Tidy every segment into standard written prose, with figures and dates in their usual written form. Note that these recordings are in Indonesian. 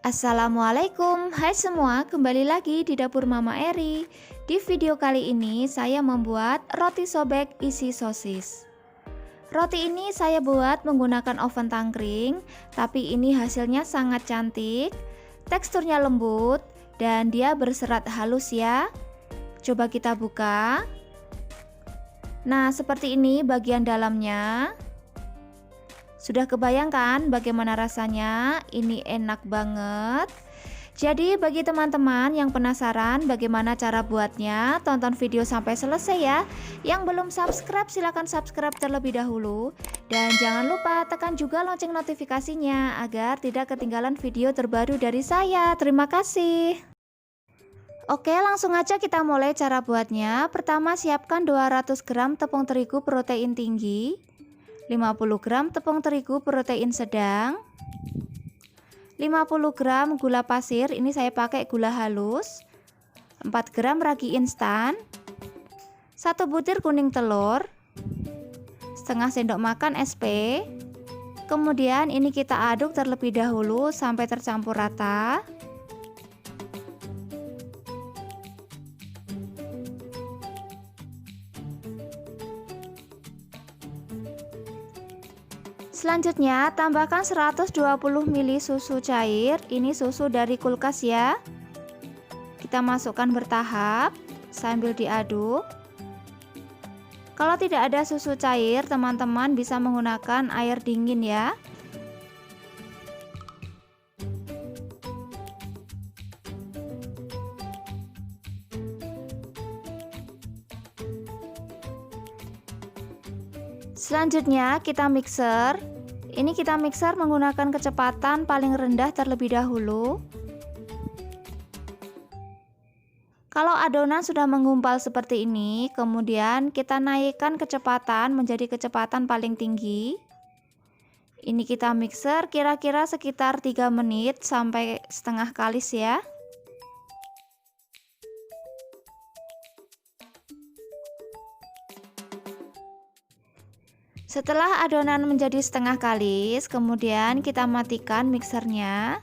Assalamualaikum, hai semua, kembali lagi di dapur Mama Eri. Di video kali ini saya membuat roti sobek isi sosis. Roti ini saya buat menggunakan oven tangkring, tapi ini hasilnya sangat cantik, teksturnya lembut, dan dia berserat halus ya. Coba kita buka. Nah, seperti ini bagian dalamnya. Sudah kebayangkan bagaimana rasanya? Ini enak banget. Jadi bagi teman-teman yang penasaran bagaimana cara buatnya, tonton video sampai selesai ya. Yang belum subscribe silahkan subscribe terlebih dahulu. Dan jangan lupa tekan juga lonceng notifikasinya agar tidak ketinggalan video terbaru dari saya. Terima kasih. Oke, langsung aja kita mulai cara buatnya. Pertama siapkan 200 gram tepung terigu protein tinggi, 50 gram tepung terigu protein sedang, 50 gram gula pasir, ini saya pakai gula halus, 4 gram ragi instan, 1 butir kuning telur, setengah sendok makan SP. Kemudian ini kita aduk terlebih dahulu sampai tercampur rata. Selanjutnya tambahkan 120 ml susu cair. Ini susu dari kulkas ya. Kita masukkan bertahap sambil diaduk. Kalau tidak ada susu cair, teman-teman bisa menggunakan air dingin ya. Selanjutnya kita mixer. Ini kita mixer menggunakan kecepatan paling rendah terlebih dahulu. Kalau adonan sudah menggumpal seperti ini, kemudian kita naikkan kecepatan menjadi kecepatan paling tinggi. Ini kita mixer kira-kira sekitar 3 menit sampai setengah kalis ya. Setelah adonan menjadi setengah kalis, kemudian kita matikan mixernya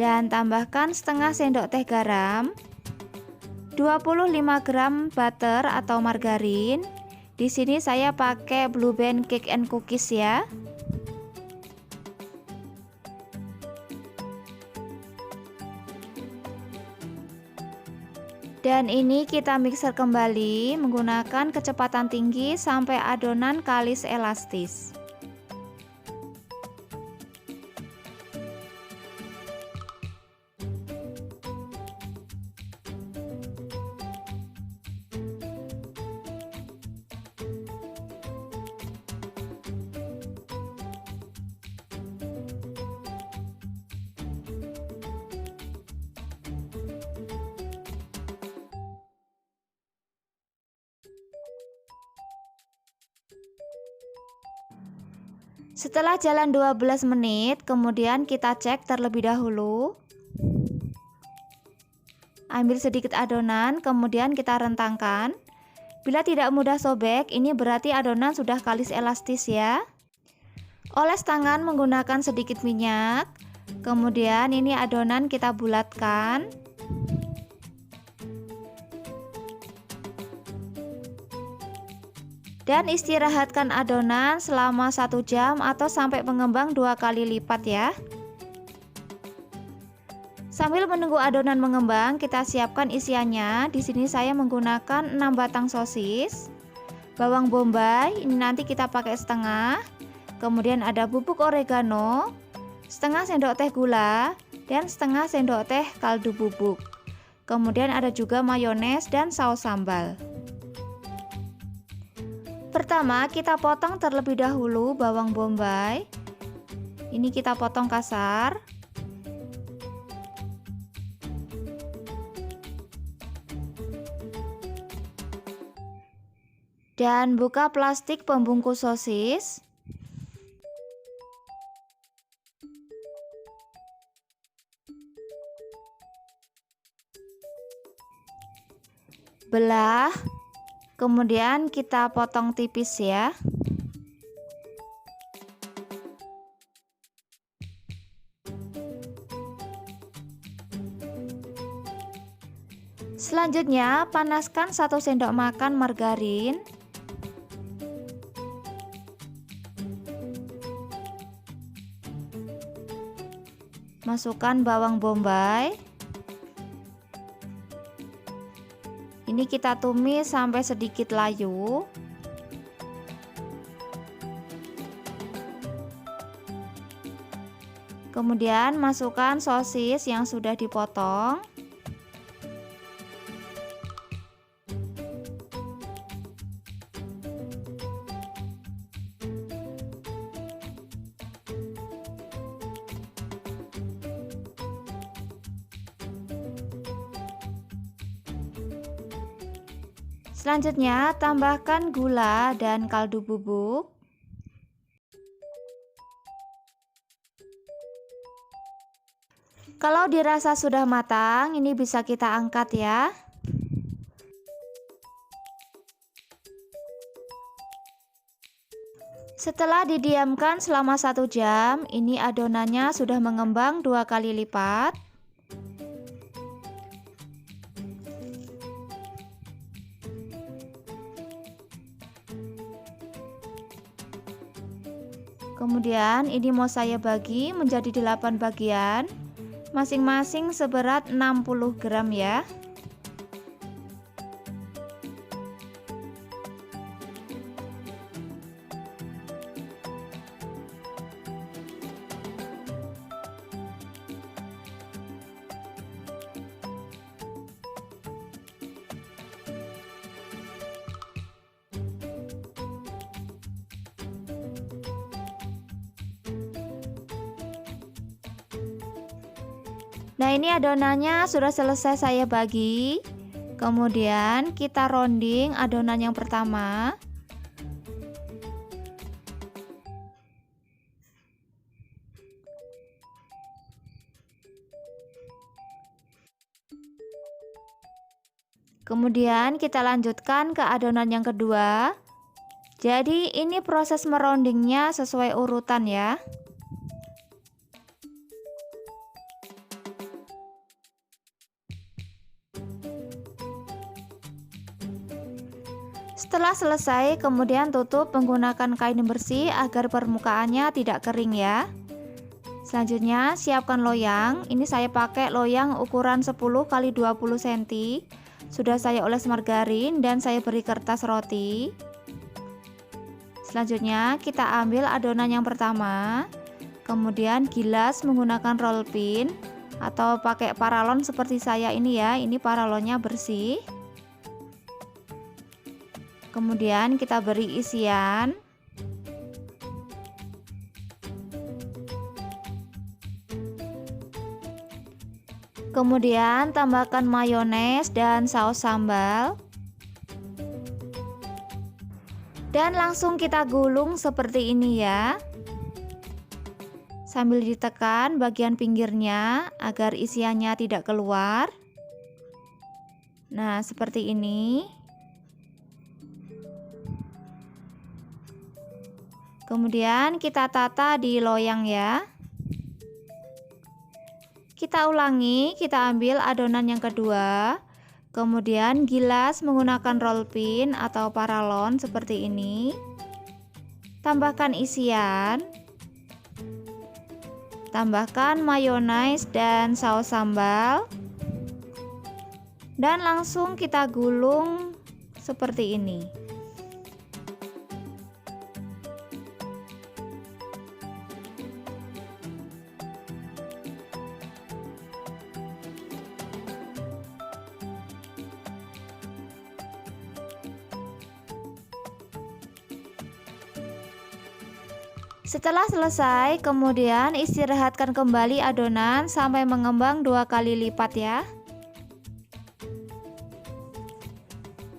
dan tambahkan setengah sendok teh garam, 25 gram butter atau margarin. Di sini saya pakai Blue Band Cake and Cookies ya. Dan ini kita mixer kembali menggunakan kecepatan tinggi sampai adonan kalis elastis. Setelah jalan 12 menit, kemudian kita cek terlebih dahulu. Ambil sedikit adonan, kemudian kita rentangkan. Bila tidak mudah sobek, ini berarti adonan sudah kalis elastis ya. Oles tangan menggunakan sedikit minyak. Kemudian ini adonan kita bulatkan. Dan istirahatkan adonan selama 1 jam atau sampai mengembang 2 kali lipat ya. Sambil menunggu adonan mengembang, kita siapkan isiannya. Di sini saya menggunakan 6 batang sosis, bawang bombay, ini nanti kita pakai setengah. Kemudian ada bubuk oregano, setengah sendok teh gula, dan setengah sendok teh kaldu bubuk. Kemudian ada juga mayones dan saus sambal. Pertama kita potong terlebih dahulu bawang bombay. Ini kita potong kasar. Dan buka plastik pembungkus sosis. Belah. Kemudian kita potong tipis ya. Selanjutnya, panaskan 1 sendok makan margarin. Masukkan bawang bombay. Ini kita tumis sampai sedikit layu. Kemudian masukkan sosis yang sudah dipotong. Selanjutnya, tambahkan gula dan kaldu bubuk. Kalau dirasa sudah matang, ini bisa kita angkat ya. Setelah didiamkan selama 1 jam, ini adonannya sudah mengembang 2 kali lipat. Kemudian ini mau saya bagi menjadi 8 bagian, masing-masing seberat 60 gram ya. Nah, ini adonannya sudah selesai saya bagi. Kemudian kita rounding adonan yang pertama. Kemudian kita lanjutkan ke adonan yang kedua. Jadi ini proses meroundingnya sesuai urutan ya. Setelah selesai, kemudian tutup menggunakan kain bersih agar permukaannya tidak kering ya. Selanjutnya, siapkan loyang. Ini saya pakai loyang ukuran 10 x 20 cm. Sudah saya oles margarin dan saya beri kertas roti. Selanjutnya, kita ambil adonan yang pertama. Kemudian gilas menggunakan roll pin atau pakai paralon seperti saya ini ya. Ini paralonnya bersih. Kemudian kita beri isian. Kemudian tambahkan mayones dan saus sambal. Dan langsung kita gulung seperti ini ya. Sambil ditekan bagian pinggirnya agar isiannya tidak keluar. Nah, seperti ini. Kemudian kita tata di loyang ya. Kita ulangi, kita ambil adonan yang kedua. Kemudian gilas menggunakan roll pin atau paralon seperti ini. Tambahkan isian. Tambahkan mayones dan saus sambal. Dan langsung kita gulung seperti ini. Setelah selesai, kemudian istirahatkan kembali adonan sampai mengembang 2 kali lipat ya.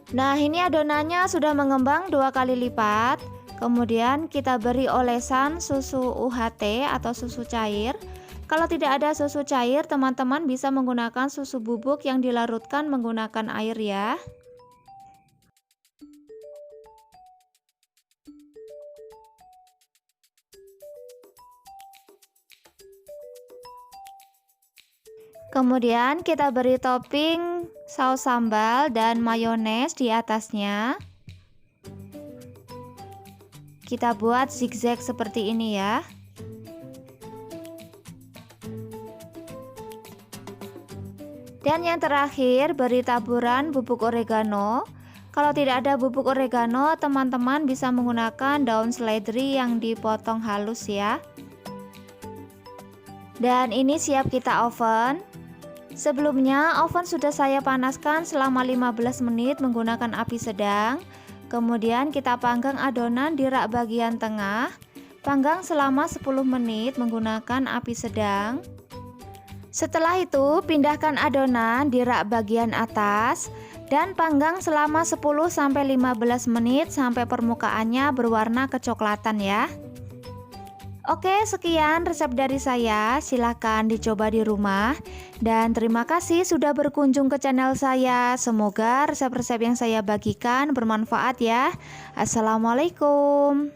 Nah, ini adonannya sudah mengembang 2 kali lipat. Kemudian kita beri olesan susu UHT atau susu cair. Kalau tidak ada susu cair, teman-teman bisa menggunakan susu bubuk yang dilarutkan menggunakan air ya. Kemudian kita beri topping saus sambal dan mayones di atasnya. Kita buat zigzag seperti ini ya. Dan yang terakhir, beri taburan bubuk oregano. Kalau tidak ada bubuk oregano, teman-teman bisa menggunakan daun seledri yang dipotong halus ya. Dan ini siap kita oven. Sebelumnya oven sudah saya panaskan selama 15 menit menggunakan api sedang. Kemudian kita panggang adonan di rak bagian tengah. Panggang selama 10 menit menggunakan api sedang. Setelah itu pindahkan adonan di rak bagian atas dan panggang selama 10-15 menit sampai permukaannya berwarna kecoklatan ya. Oke, sekian resep dari saya. Silahkan dicoba di rumah. Dan terima kasih sudah berkunjung ke channel saya. Semoga resep-resep yang saya bagikan bermanfaat ya. Assalamualaikum.